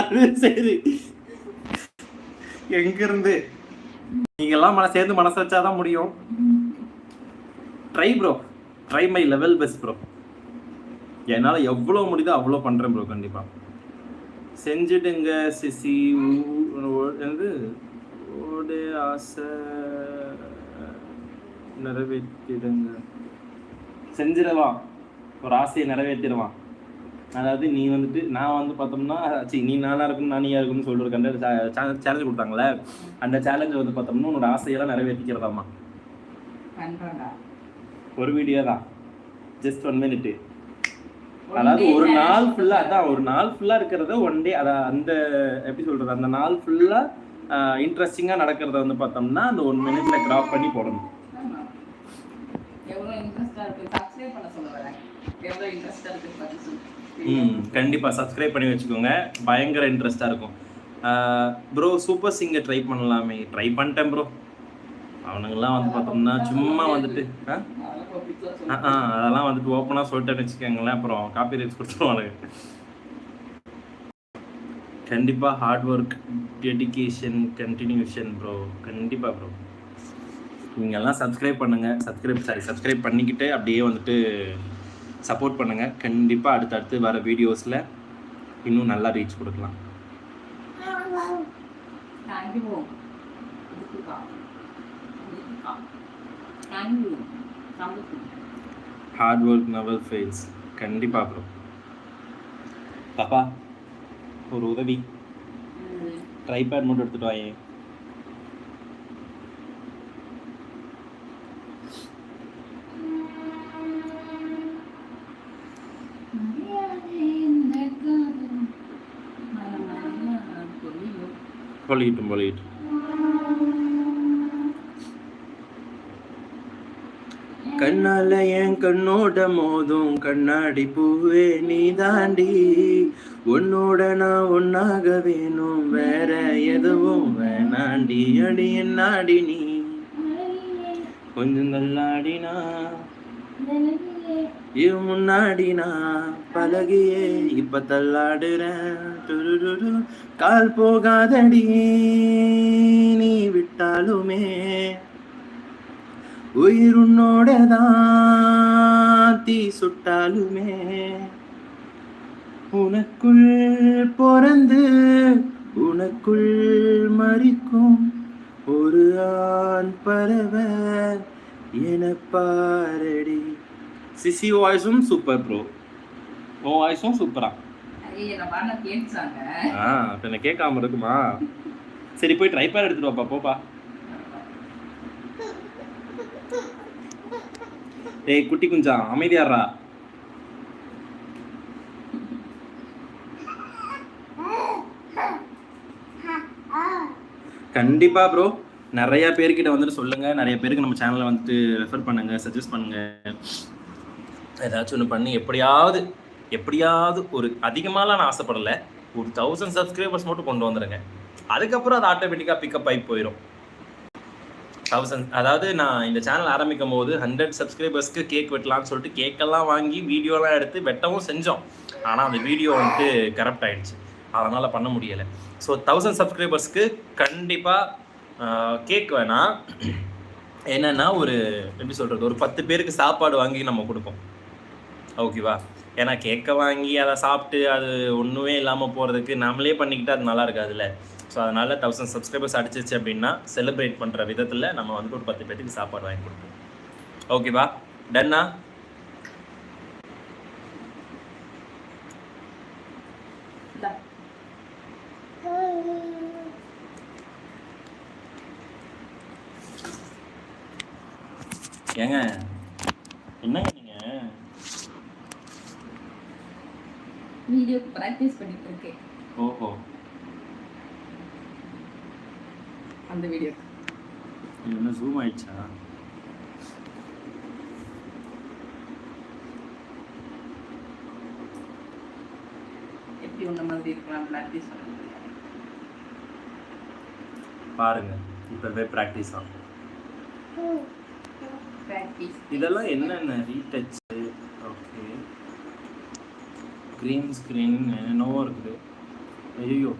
அது சரி, எங்க இருந்து நீங்கெல்லாம் சேர்ந்து மனசு வச்சாதான் முடியும். Try bro, try my level best bro. என்னால எவ்வளவு முடியுதோ அவ்வளவு பண்றேன் ப்ரோ. கண்டிப்பா செஞ்சுடுங்க சிசி. வந்து ஓடு ஆசை நிறைவேற்றிடுங்க. செஞ்சிடவான், ஒரு ஆசையை நிறைவேற்றிடுவான். அதாவது நீ வந்துட்டு நான் வந்து பார்த்தோம்னா நீ நானா இருக்கணும், நான் நீயா இருக்குன்னு சொல்லிட்டு ஒரு கண்ட சேலஞ்ச் கொடுத்தாங்களே, அந்த சேலஞ்ச் வந்து பார்த்தோம்னா உன்னோட ஆசையெல்லாம் நிறைவேற்றிக்கிறதாமா. ஒரு வீடியோ தான், ஜஸ்ட் 1 minute. அதாவது ஒரு நாள் ஃபுல்லா, அதான் ஒரு நாள் ஃபுல்லா இருக்கிறத ஒன் டே, அதான் அந்த எப்படி சொல்றது, அந்த நாள் ஃபுல்லா இன்ட்ரெஸ்டிங்கா நடக்கிறத வந்து பார்த்தோம்னா அந்த 1 minute கிராப் பண்ணி போடணும். கண்டிப்பா சப்ஸ்கிரைப் பண்ணி வச்சுக்கோங்க, பயங்கர இன்ட்ரெஸ்டா இருக்கும். ப்ரோ சூப்பர் சிங்கர் ட்ரை பண்ணலாமே. ட்ரை பண்ணிட்டேன் ப்ரோ. அவனுங்கெல்லாம் வந்து பார்த்தோம்னா சும்மா வந்துட்டு அதெல்லாம் வந்துட்டு ஓப்பனா சொல்லிட்டேன்னு வச்சுக்கோங்களேன், அப்புறம் காப்பி ரைட்ஸ் கொடுத்துருவானுங்க. கண்டிப்பா hard work, dedication, continuation bro. கண்டிப்பா ப்ரோ, நீங்கெல்லாம் சப்ஸ்கிரைப் பண்ணுங்க. சப்ஸ்கிரைப் பண்ணிக்கிட்டு அப்படியே வந்துட்டு சப்போர்ட் பண்ணுங்க. கண்டிப்பா அடுத்தடுத்து வர வீடியோஸ்ல இன்னும் நல்லா ரீச் கொடுக்கலாம். Hard work never fails. கண்டிப்பா ப்ரோ. பாப்பா ஒரு உதவி, ட்ரைபேட் மட்டும் எடுத்துட்டு வாயே. பொலியிட்டும். கண்ணால என் கண்ணோட மோதும் கண்ணாடி பூவே நீ தாண்டி, உன்னோட நான் ஒன்னாக வேணும், வேற எதுவும் வேணாண்டி. அடி என்னாடி நீ கொஞ்சம் தள்ளாடினா முன்னாடி நான் பழகியே இப்ப தள்ளாடுறேன். கால் போகாதடி நீ விட்டாலுமே, உயிர் உன்னோடதான் தீ சுட்டாலுமே, உனக்குள் பிறந்து உனக்குள் மறிக்கும் ஒரு ஆண் பறவை என பாரடி. சிசி வாய்ஸும் சூப்பர் ப்ரோ, உன் வாய்ஸும் சூப்பரா. என்ன கேட்காம இருக்குமா? சரி போய் ட்ரைபேட் எடுத்துட்டு வாப்பா, போப்பா. ஏய் குட்டி குஞ்சா அமைதியாரா. கண்டிப்பா ப்ரோ, நிறைய பேர்கிட்ட வந்துட்டு சொல்லுங்க, நிறைய பேருக்கு நம்ம சேனலை வந்துட்டு ரெஃபர் பண்ணுங்க, சஜஸ்ட் பண்ணுங்க. ஏதாச்சும் ஒன்று பண்ணி எப்படியாவது ஒரு அதிகமாலாம் நான் ஆசைப்படலை, ஒரு 1000 சப்ஸ்கிரைபர்ஸ் மட்டும் கொண்டு வந்துடுங்க. அதுக்கப்புறம் அது ஆட்டோமேட்டிக்காக பிக்கப் ஆகி போயிடும். 1000, அதாவது நான் இந்த சேனல் ஆரம்பிக்கும் போது 100 சப்ஸ்கிரைபர்ஸ்க்கு கேக் வெட்டலான்னு சொல்லிட்டு கேக்கெல்லாம் வாங்கி வீடியோலாம் எடுத்து வெட்டவும் செஞ்சோம். ஆனால் அந்த வீடியோ வந்துட்டு கரெக்ட் ஆகிடுச்சு, அதனால் பண்ண முடியலை. ஸோ 1000 சப்ஸ்கிரைபர்ஸ்க்கு கண்டிப்பாக கேக் வேணாம், என்னென்னா ஒரு எப்படி சொல்கிறது, ஒரு 10 பேருக்கு சாப்பாடு வாங்கி நம்ம கொடுப்போம், ஓகேவா? ஏன்னா கேக்கை வாங்கி அதை சாப்பிட்டு அது ஒன்றுமே இல்லாமல் போகிறதுக்கு நம்மளே பண்ணிக்கிட்டு அது நல்லா இருக்காதுல்ல. ஸோ அதனால் 1000 சப்ஸ்கிரைபர்ஸ் அடிச்சிச்சு அப்படின்னா செலிப்ரேட் பண்ணுற விதத்தில் நம்ம வந்துட்டு ஒரு 10 பேருக்கு சாப்பாடு வாங்கி கொடுப்போம், ஓகேவா? டன்னா? ஏங்க என்னங்க நீங்கள் வீடியோ பிராக்டிஸ் பண்ணிட்டு இருக்கேன். ஓஹோ, அந்த வீடியோ என்ன ஜூம் ஆயிடுச்சா? எப்படி உன்ன மாதிரி இருக்கலாம் பிராக்டிஸ் பாருங்க, இப்பவே பிராக்டிஸ் ஆகும். இதெல்லாம் என்னென்ன ரீடச்? ஓகே, க்ரீன் ஸ்க்ரீன் என்னென்னவோ இருக்குது. ஐயோ